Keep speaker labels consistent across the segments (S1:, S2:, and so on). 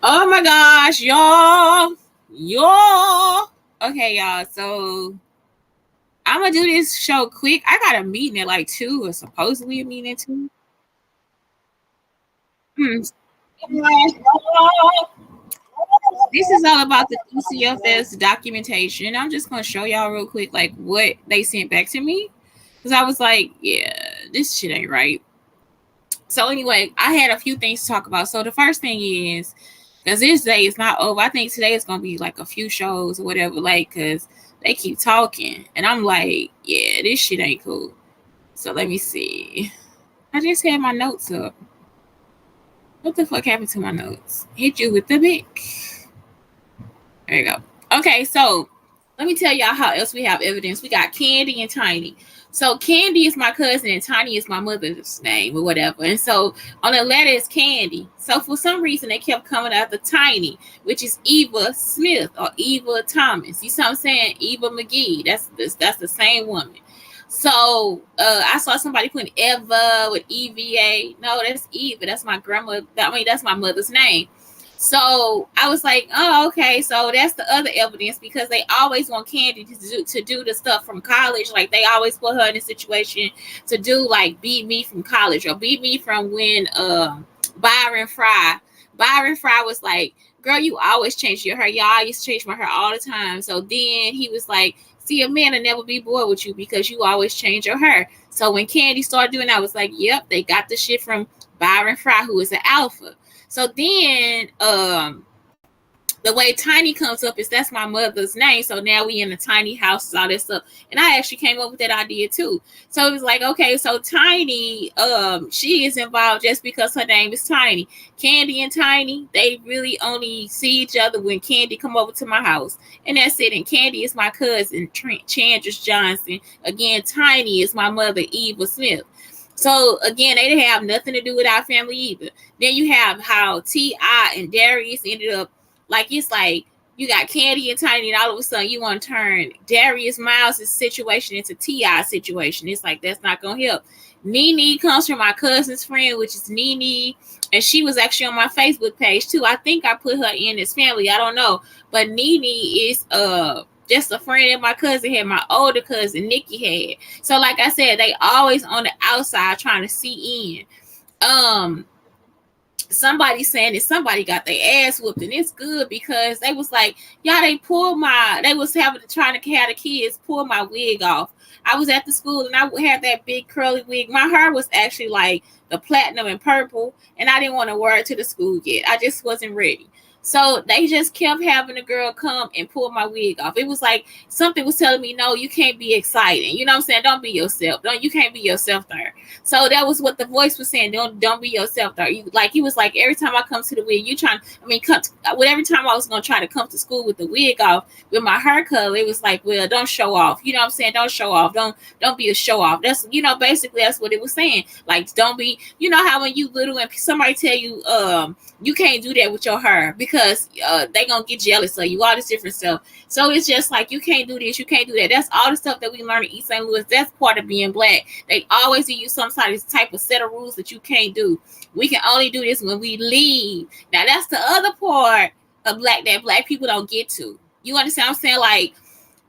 S1: Oh my gosh, y'all. Okay, y'all. So I'm gonna do this show quick. I got a meeting at like 2, or supposedly a meeting at 2. Hmm. This is all about the DCFS documentation. I'm just gonna show y'all real quick, like what they sent back to me, because I was like, yeah, this shit ain't right. So anyway, I had a few things to talk about. So the first thing is, because this day is not over. I think today is gonna be like a few shows or whatever, like, because they keep talking, and I'm like, yeah, this shit ain't cool. So let me see. I just had my notes up. What the fuck happened to my notes? Hit you with the big. There you go. Okay, so let me tell y'all how else we have evidence. We got Candy and Tiny. So Candy is my cousin and Tiny is my mother's name or whatever. And so on the letter is Candy. So for some reason they kept coming after Tiny, which is Eva Smith or Eva Thomas. You see what I'm saying? Eva McGee. That's the same woman. So I saw somebody putting Eva with EVA. No, that's Eva. That's my grandma. That's my mother's name. So I was like, oh, okay. So that's the other evidence, because they always want Candy to do the stuff from college. Like they always put her in a situation to do like Beat Me from college, or Beat Me from when Byron Fry. Byron Fry was like, girl, you always change your hair. Y'all used to change my hair all the time. So then he was like, see, a man will never be bored with you because you always change your hair. So when Candy started doing that, I was like, yep, they got the shit from Byron Fry, who is an alpha. So then the way Tiny comes up is that's my mother's name. So now we in a tiny house, all that stuff. And I actually came up with that idea too. So it was like, okay, so Tiny, she is involved just because her name is Tiny. Candy and Tiny, they really only see each other when Candy come over to my house. And that's it. And Candy is my cousin, Chandris Johnson. Again, Tiny is my mother, Eva Smith. So again, they didn't have nothing to do with our family either. Then you have how T.I. and Darius ended up, like, it's like you got Candy and Tiny, and all of a sudden you want to turn Darius Miles' situation into T.I.'s situation. It's like, that's not going to help. Nene comes from my cousin's friend, which is Nene, and she was actually on my Facebook page too. I think I put her in as family. I don't know. But Nene is just a friend that my cousin had, my older cousin Nikki had. So like I said, they always on the outside trying to see in. Somebody saying that somebody got their ass whooped, and it's good because they was like, y'all, they was trying to have the kids pull my wig off. I was at the school and I had that big curly wig. My hair was actually like the platinum and purple, and I didn't want to wear it to the school yet. I just wasn't ready. So they just kept having a girl come and pull my wig off. It was like something was telling me, no, you can't be exciting. You know what I'm saying? Don't be yourself. You can't be yourself there. So that was what the voice was saying. Don't be yourself there. He was like, every time I come to the wig, every time I was gonna try to come to school with the wig off with my hair color, it was like, well, don't show off. You know what I'm saying? Don't show off. Don't be a show off. That's, basically that's what it was saying. Like, don't be, how when you little and somebody tell you you can't do that with your hair because they gonna get jealous of you, all this different stuff. So it's just like, you can't do this, you can't do that. That's all the stuff that we learn in East St. Louis. That's part of being black. They always give you some type of set of rules that you can't do. We can only do this when we leave. Now that's the other part of black that black people don't get to. You understand what I'm saying? Like,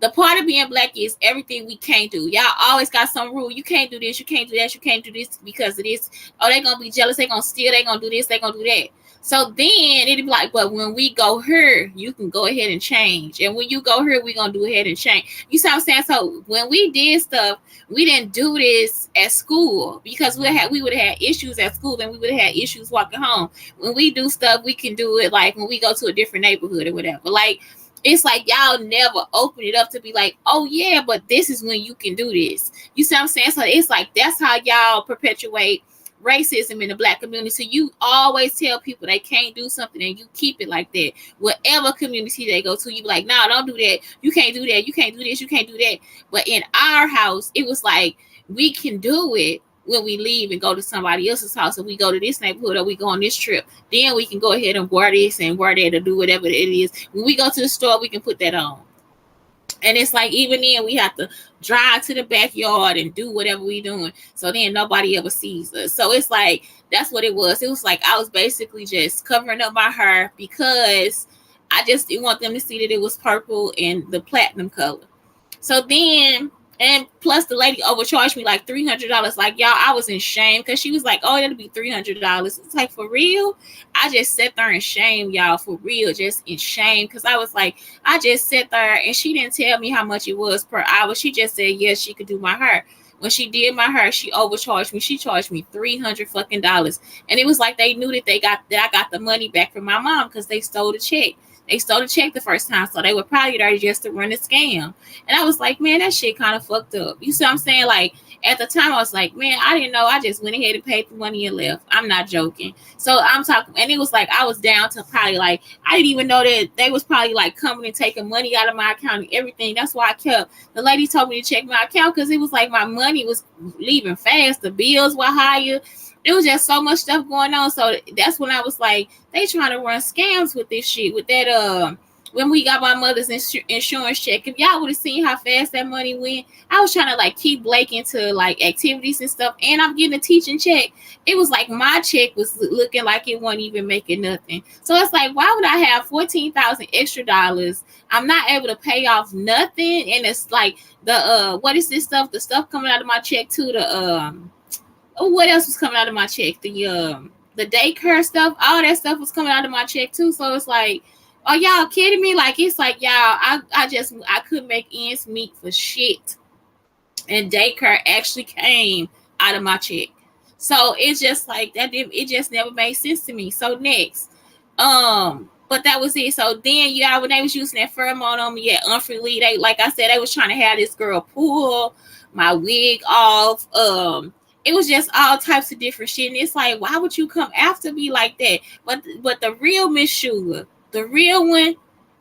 S1: the part of being black is everything we can't do. Y'all always got some rule. You can't do this, you can't do that, you can't do this because of this. Oh, they're gonna be jealous, they're gonna steal, they're gonna do this, they're gonna do that. So then it'd be like, but when we go here, you can go ahead and change. And when you go here, we're going to do ahead and change. You see what I'm saying? So when we did stuff, we didn't do this at school because we would have had issues at school and we would have had issues walking home. When we do stuff, we can do it like when we go to a different neighborhood or whatever. Like, it's like y'all never open it up to be like, oh yeah, but this is when you can do this. You see what I'm saying? So it's like, that's how y'all perpetuate racism in the black community. So you always tell people they can't do something and you keep it like that. Whatever community they go to, you be like, no, don't do that. You can't do that. You can't do this. You can't do that. But in our house, it was like, we can do it when we leave and go to somebody else's house, or we go to this neighborhood, or we go on this trip. Then we can go ahead and wear this and wear that or do whatever it is. When we go to the store, we can put that on. And it's like even then we have to drive to the backyard and do whatever we doing. So then nobody ever sees us. So it's like that's what it was. It was like I was basically just covering up my hair because I just didn't want them to see that it was purple and the platinum color. So then, and plus the lady overcharged me like $300. Like y'all, I was in shame because she was like, "Oh, it'll be $300." It's like for real. I just sat there in shame, y'all, for real, just in shame because I was like, I just sat there and she didn't tell me how much it was per hour. She just said yes, she could do my hair. When she did my hair, she overcharged me. She charged me $300 fucking, and it was like they knew that I got the money back from my mom because they stole the check. They stole the check the first time, so they were probably there just to run a scam. And I was like, man, that shit kind of fucked up. You see what I'm saying? Like at the time, I was like, man, I didn't know. I just went ahead and paid the money and left. I'm not joking. So I'm talking, and it was like I was down to probably like I didn't even know that they was probably like coming and taking money out of my account and everything. That's why I kept. The lady told me to check my account because it was like my money was leaving fast. The bills were higher. It was just so much stuff going on. So that's when I was like, they trying to run scams with this shit. With that, when we got my mother's insurance check, if y'all would have seen how fast that money went, I was trying to like keep Blake into like activities and stuff, and I'm getting a teaching check. It was like my check was looking like it wasn't even making nothing. So it's like, why would I have 14,000 extra dollars? I'm not able to pay off nothing, and it's like the what is this stuff? The stuff coming out of my check too. What else was coming out of my check? The daycare stuff, all that stuff was coming out of my check too. So it's like, are y'all kidding me? Like it's like y'all, I couldn't make ends meet for shit. And daycare actually came out of my check. So it's just like that it just never made sense to me. So next. But that was it. So then yeah, when they was using that pheromone on me at unfreely, they like I said, they was trying to have this girl pull my wig off. It was just all types of different shit. And it's like, why would you come after me like that? But the real Miss Sugar, the real one,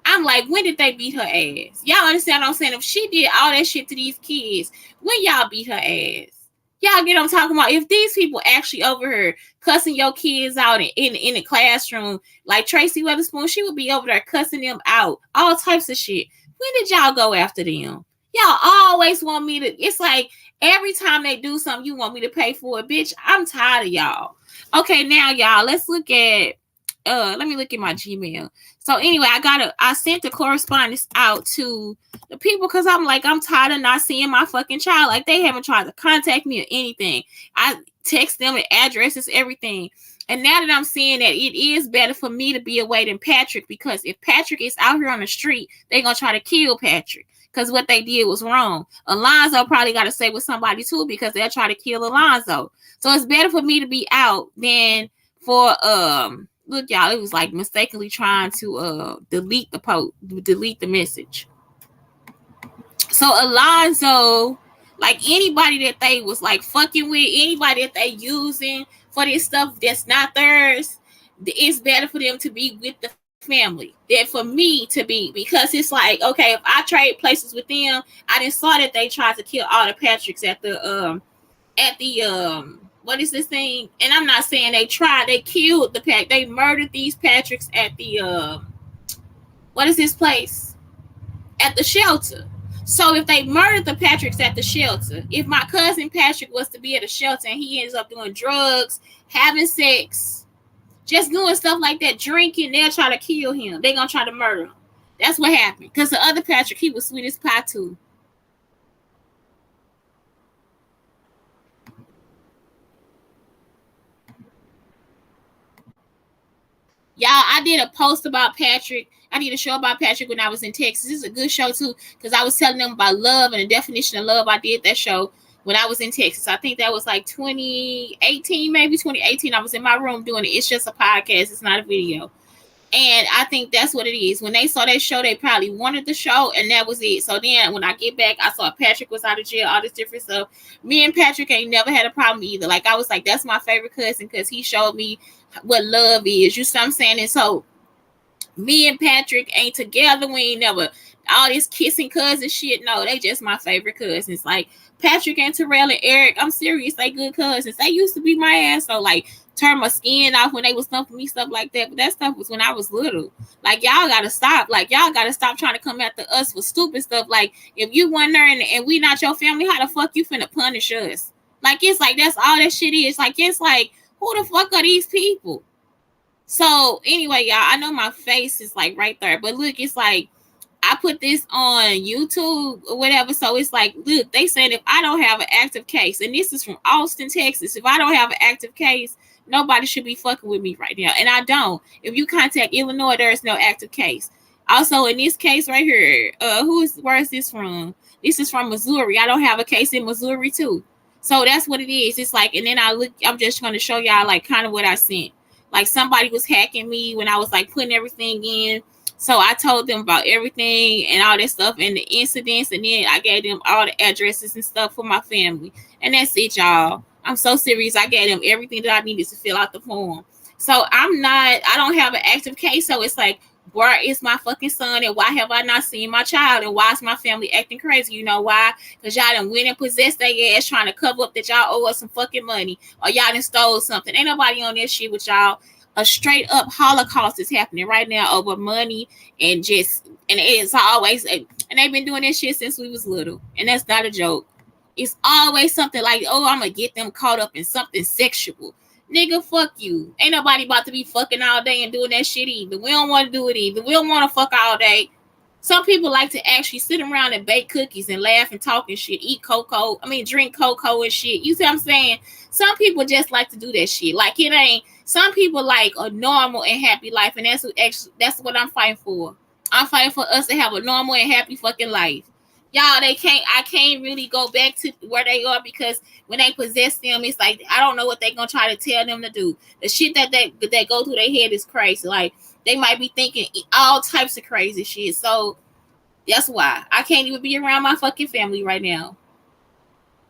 S1: I'm like, when did they beat her ass? Y'all understand what I'm saying? If she did all that shit to these kids, when y'all beat her ass? Y'all get what I'm talking about? If these people actually over here cussing your kids out in the classroom, like Tracy Weatherspoon, she would be over there cussing them out, all types of shit. When did y'all go after them? Y'all always want me to, it's like every time they do something, you want me to pay for it. Bitch, I'm tired of y'all. Okay, now y'all, let's look at, let me look at my Gmail. So anyway, I sent the correspondence out to the people because I'm like, I'm tired of not seeing my fucking child. Like they haven't tried to contact me or anything. I text them the addresses, everything. And now that I'm seeing that it is better for me to be away than Patrick, because if Patrick is out here on the street, they're going to try to kill Patrick because what they did was wrong. Alonzo probably got to stay with somebody too because they'll try to kill Alonzo. So it's better for me to be out than for, look, y'all, it was like mistakenly trying to delete the message. So Alonzo, like anybody that they was like fucking with, anybody that they using for this stuff that's not theirs, it's better for them to be with the family than for me to be, because it's like, okay, if I trade places with them, I didn't saw that they tried to kill all the Patricks at the what is this thing? And I'm not saying they tried, they killed the pack, they murdered these Patricks at the what is this place? At the shelter. So if they murdered the Patricks at the shelter, if my cousin Patrick was to be at a shelter and he ends up doing drugs, having sex, just doing stuff like that, drinking, they'll try to kill him. They're gonna try to murder him. That's what happened. Because the other Patrick, he was sweet as pie too. Y'all, I did a post about Patrick. I did a show about Patrick when I was in Texas. This is a good show too, because I was telling them about love and the definition of love. I did that show when I was in Texas. I think that was like 2018, maybe 2018. I was in my room doing it. It's just a podcast. It's not a video. And I think that's what it is. When they saw that show, they probably wanted the show, and that was it. So then when I get back, I saw Patrick was out of jail, all this different stuff. Me and Patrick ain't never had a problem either. Like, I was like, that's my favorite cousin because he showed me what love is. You see what I'm saying? And so me and Patrick ain't together. We ain't never all this kissing cousin shit. No, they just my favorite cousins. Like Patrick and Terrell and Eric, I'm serious. They good cousins. They used to be my ass. So like turn my skin off when they was stumping me, stuff like that. But that stuff was when I was little. Like, y'all gotta stop. Like, y'all gotta stop trying to come after us for stupid stuff. Like, if you wonder and we not your family, how the fuck you finna punish us? Like, it's like that's all that shit is. Like, it's like, who the fuck are these people? So anyway, y'all, I know my face is like right there, but look, it's like I put this on YouTube or whatever. So it's like, look, they said if I don't have an active case, and this is from Austin, Texas, if I don't have an active case, nobody should be fucking with me right now. And I don't. If you contact Illinois, there is no active case. Also, in this case right here, where is this from? This is from Missouri. I don't have a case in Missouri too. So that's what it is. It's like, and then I'm just going to show y'all like kind of what I sent. Like somebody was hacking me when I was like putting everything in. So I told them about everything and all that stuff and the incidents, and then I gave them all the addresses and stuff for my family. And that's it, y'all. I'm so serious. I gave them everything that I needed to fill out the form. So I don't have an active case. So it's like, where is my fucking son, and why have I not seen my child, and why is my family acting crazy? You know why? Because y'all done went and possessed their ass trying to cover up that y'all owe us some fucking money, or y'all done stole something. Ain't nobody on that shit with y'all. A straight up Holocaust is happening right now over money and it's always, and they've been doing that shit since we was little, and that's not a joke. It's always something like, oh, I'm gonna get them caught up in something sexual. Nigga, fuck you. Ain't nobody about to be fucking all day and doing that shit either. We don't want to do it either. We don't want to fuck all day. Some people like to actually sit around and bake cookies and laugh and talk and shit. Drink cocoa and shit. You see what I'm saying? Some people just like to do that shit. Like, it ain't. Some people like a normal and happy life, and that's what I'm fighting for. I'm fighting for us to have a normal and happy fucking life. Y'all, I can't really go back to where they are, because when they possess them, it's like, I don't know what they're gonna try to tell them to do. The shit that go through their head is crazy. Like, they might be thinking all types of crazy shit. So that's why I can't even be around my fucking family right now.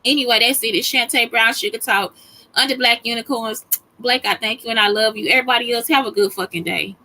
S1: Anyway, that's it. It's Shantae Brown Sugar Talk under Black Unicorns. Blake, I thank you and I love you. Everybody else, have a good fucking day.